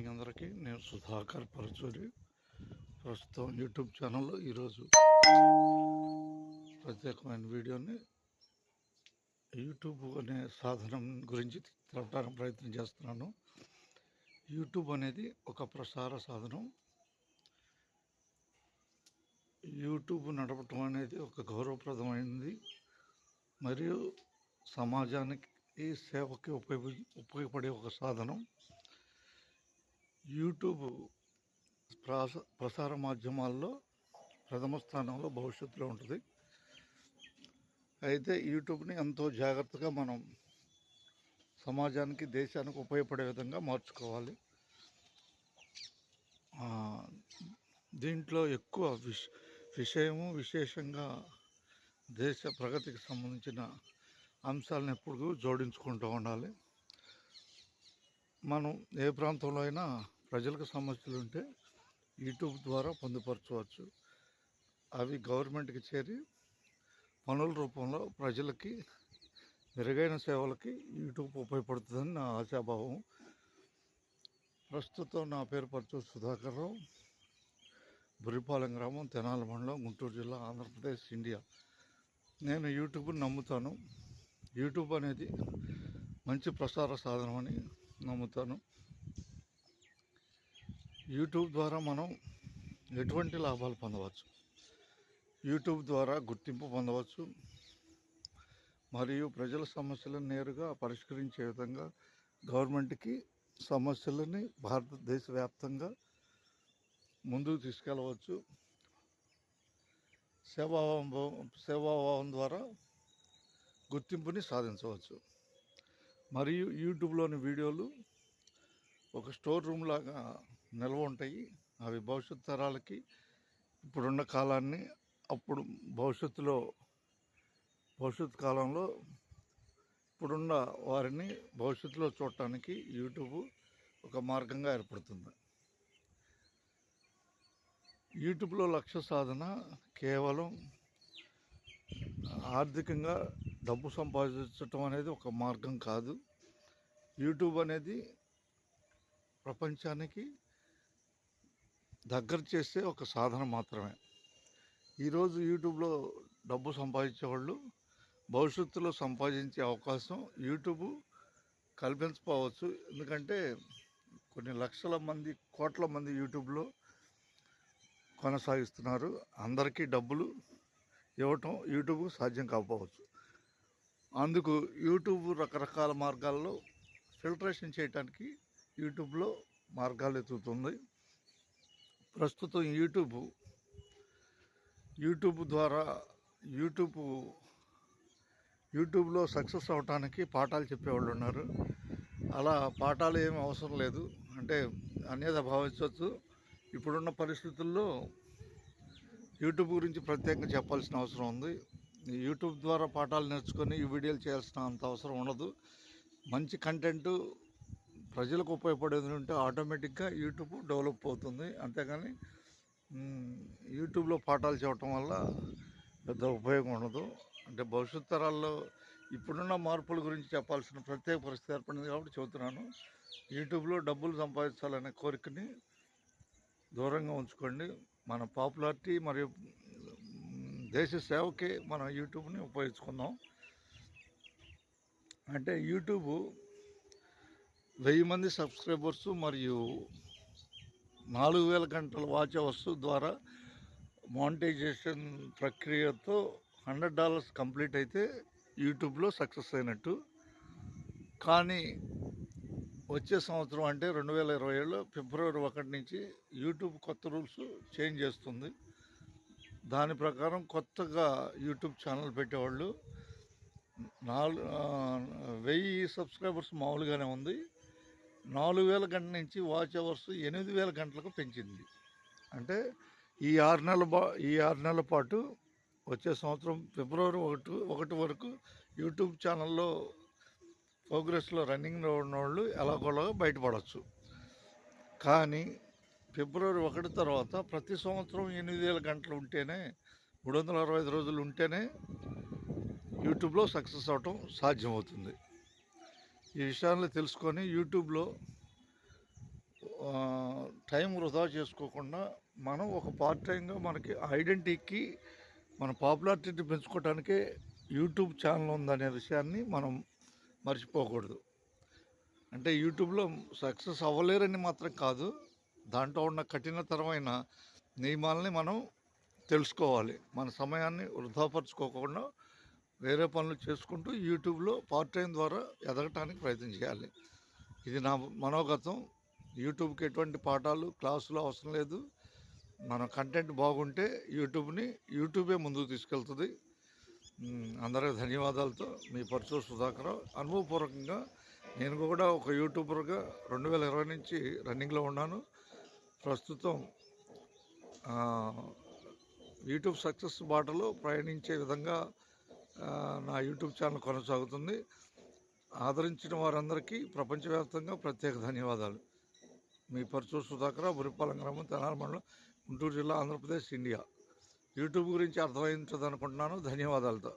Morning అందరికీ. నేను సుధాకర్ పరచూరి. ప్రస్తుతం యూట్యూబ్ ఛానల్లో ఈరోజు ప్రత్యేకమైన వీడియోని యూట్యూబ్ అనే సాధనం గురించి తెలపడానికి ప్రయత్నం చేస్తున్నాను. యూట్యూబ్ అనేది ఒక ప్రసార సాధనం. యూట్యూబ్ నడపటం అనేది ఒక గౌరవప్రదమైనది మరియు సమాజానికి సేవకి ఉపయోగపడే ఒక సాధనం. యూట్యూబ్ ప్రసార మాధ్యమాల్లో ప్రథమ స్థానంలో భవిష్యత్తులో ఉంటుంది. అయితే యూట్యూబ్ని ఎంతో జాగ్రత్తగా మనం సమాజానికి, దేశానికి ఉపయోగపడే విధంగా మార్చుకోవాలి. దీంట్లో ఎక్కువ విశేషంగా దేశ ప్రగతికి సంబంధించిన అంశాలను ఎప్పుడు జోడించుకుంటూ ఉండాలి. మనం ఏ ప్రాంతంలో అయినా ప్రజలకు సమస్యలు ఉంటే యూట్యూబ్ ద్వారా పొందుపరచవచ్చు. అవి గవర్నమెంట్కి చేరి పనుల రూపంలో ప్రజలకి మెరుగైన సేవలకి యూట్యూబ్ ఉపయోగపడుతుందని నా ఆశాభావం. ప్రస్తుతం నా పేరు పరచూరి సుధాకర్ రావు, బుర్రిపాలెం గ్రామం, తెనాలి మండలం, గుంటూరు జిల్లా, ఆంధ్రప్రదేశ్, ఇండియా. నేను యూట్యూబ్ని నమ్ముతాను. యూట్యూబ్ అనేది మంచి ప్రసార సాధనం అని నమ్ముతాను. యూట్యూబ్ ద్వారా మనం ఎటువంటి లాభాలు పొందవచ్చు. యూట్యూబ్ ద్వారా గుర్తింపు పొందవచ్చు మరియు ప్రజల సమస్యలను నేరుగా పరిష్కరించే విధంగా గవర్నమెంట్కి సమస్యలని భారతదేశ వ్యాప్తంగా ముందుకు తీసుకెళ్ళవచ్చు. సేవాభావం ద్వారా గుర్తింపుని సాధించవచ్చు. మరియు యూట్యూబ్లోని వీడియోలు ఒక స్టోర్ రూమ్ లాగా నిల్వ ఉంటాయి. అవి భవిష్యత్ తరాలకి ఇప్పుడున్న కాలాన్ని భవిష్యత్ కాలంలో ఇప్పుడున్న వారిని భవిష్యత్తులో చూడటానికి యూట్యూబ్ ఒక మార్గంగా ఏర్పడుతుంది. యూట్యూబ్లో లక్ష్య సాధన కేవలం ఆర్థికంగా డబ్బు సంపాదించటం అనేది ఒక మార్గం కాదు. యూట్యూబ్ అనేది ప్రపంచానికి దగ్గర చేసే ఒక సాధనం మాత్రమే. ఈరోజు యూట్యూబ్లో డబ్బు సంపాదించేవాళ్ళు భవిష్యత్తులో సంపాదించే అవకాశం యూట్యూబ్ కల్పించకపోవచ్చు. ఎందుకంటే కొన్ని లక్షల మంది, కోట్ల మంది యూట్యూబ్లో కొనసాగిస్తున్నారు. అందరికీ డబ్బులు ఇవ్వటం యూట్యూబ్ సాధ్యం కాకపోవచ్చు. అందుకు యూట్యూబ్ రకరకాల మార్గాల్లో ఫిల్టరేషన్ చేయడానికి యూట్యూబ్లో మార్గాలు ఎత్తుతుంది. ప్రస్తుతం యూట్యూబ్ ద్వారా యూట్యూబ్లో సక్సెస్ అవడానికి పాఠాలు చెప్పేవాళ్ళు ఉన్నారు. అలా పాఠాలు ఏమి అవసరం లేదు. అంటే అన్యథా భావించవచ్చు. ఇప్పుడున్న పరిస్థితుల్లో యూట్యూబ్ గురించి ప్రత్యేకంగా చెప్పాల్సిన అవసరం ఉంది. యూట్యూబ్ ద్వారా పాఠాలు నేర్చుకొని ఈ వీడియోలు చేయాల్సిన అంత అవసరం ఉండదు. మంచి కంటెంట్ ప్రజలకు ఉపయోగపడేది ఉంటే ఆటోమేటిక్గా యూట్యూబ్ డెవలప్ అవుతుంది. అంతేగాని యూట్యూబ్లో పాఠాలు చెప్పడం వల్ల పెద్ద ఉపయోగం ఉండదు. అంటే భవిష్యత్ తరాల్లో ఇప్పుడున్న మార్పుల గురించి చెప్పాల్సిన ప్రత్యేక పరిస్థితి ఏర్పడింది కాబట్టి చెబుతున్నాను. యూట్యూబ్లో డబ్బులు సంపాదించాలనే కోరికని దూరంగా ఉంచుకోండి. మన పాపులారిటీ మరియు దేశ సేవకి మనం యూట్యూబ్ని ఉపయోగించుకుందాం. అంటే యూట్యూబ్ 1000 మంది సబ్స్క్రైబర్స్ మరియు 4000 గంటల వాచ్ అవర్స్ ద్వారా మానిటైజేషన్ ప్రక్రియతో $100 కంప్లీట్ అయితే యూట్యూబ్లో సక్సెస్ అయినట్టు. కానీ వచ్చే సంవత్సరం అంటే 2027 ఫిబ్రవరి 1 నుంచి యూట్యూబ్ కొత్త రూల్స్ చేంజ్ చేస్తుంది. దాని ప్రకారం కొత్తగా యూట్యూబ్ ఛానల్ పెట్టేవాళ్ళు 1000 సబ్స్క్రైబర్స్ మామూలుగానే ఉంది. 4000 గంటల నుంచి వాచ్ అవర్స్ 8000 గంటలకు పెంచింది. అంటే ఈ 6 నెలల పాటు వచ్చే సంవత్సరం ఫిబ్రవరి 1 వరకు యూట్యూబ్ ఛానల్లో ప్రోగ్రెస్లో రన్నింగ్లో ఉన్నవాళ్ళు ఎలాగోలాగా బయటపడవచ్చు. కానీ ఫిబ్రవరి 1 తర్వాత ప్రతి సంవత్సరం 8000 గంటలు ఉంటేనే, 365 రోజులు ఉంటేనే యూట్యూబ్లో సక్సెస్ అవటం సాధ్యమవుతుంది. ఈ విషయాన్ని తెలుసుకొని యూట్యూబ్లో టైం వృధా చేసుకోకుండా మనం ఒక పార్ట్ టైంగా మనకి ఐడెంటిటీకి మన పాపులారిటీని పెంచుకోవడానికే యూట్యూబ్ ఛానల్ ఉందనే విషయాన్ని మనం మర్చిపోకూడదు. అంటే యూట్యూబ్లో సక్సెస్ అవ్వలేరని మాత్రం కాదు, దాంట్లో ఉన్న కఠినతరమైన నియమాలని మనం తెలుసుకోవాలి. మన సమయాన్ని వృధాపరచుకోకుండా వేరే పనులు చేసుకుంటూ యూట్యూబ్లో పార్ట్ టైం ద్వారా ఎదగటానికి ప్రయత్నం చేయాలి. ఇది నా మనోగతం. యూట్యూబ్కి ఎటువంటి పాఠాలు క్లాసులు అవసరం లేదు. మన కంటెంట్ బాగుంటే యూట్యూబే ముందుకు తీసుకెళ్తుంది. అందరికీ ధన్యవాదాలతో మీ పరచూరు సుధాకర్. అనుభవపూర్వకంగా నేను కూడా ఒక యూట్యూబర్గా 2020 నుంచి రన్నింగ్లో ఉన్నాను. ప్రస్తుతం యూట్యూబ్ సక్సెస్ బాటలో ప్రయాణించే విధంగా నా యూట్యూబ్ ఛానల్ కొనసాగుతుంది. ఆదరించిన వారందరికీ ప్రపంచవ్యాప్తంగా ప్రత్యేక ధన్యవాదాలు. మీ పరచూరు సుధాకర్, బురిపాలెం గ్రామం, తెనాలి మండలం, గుంటూరు జిల్లా, ఆంధ్రప్రదేశ్, ఇండియా. యూట్యూబ్ గురించి అర్థమైందని అనుకుంటున్నాను. ధన్యవాదాలతో.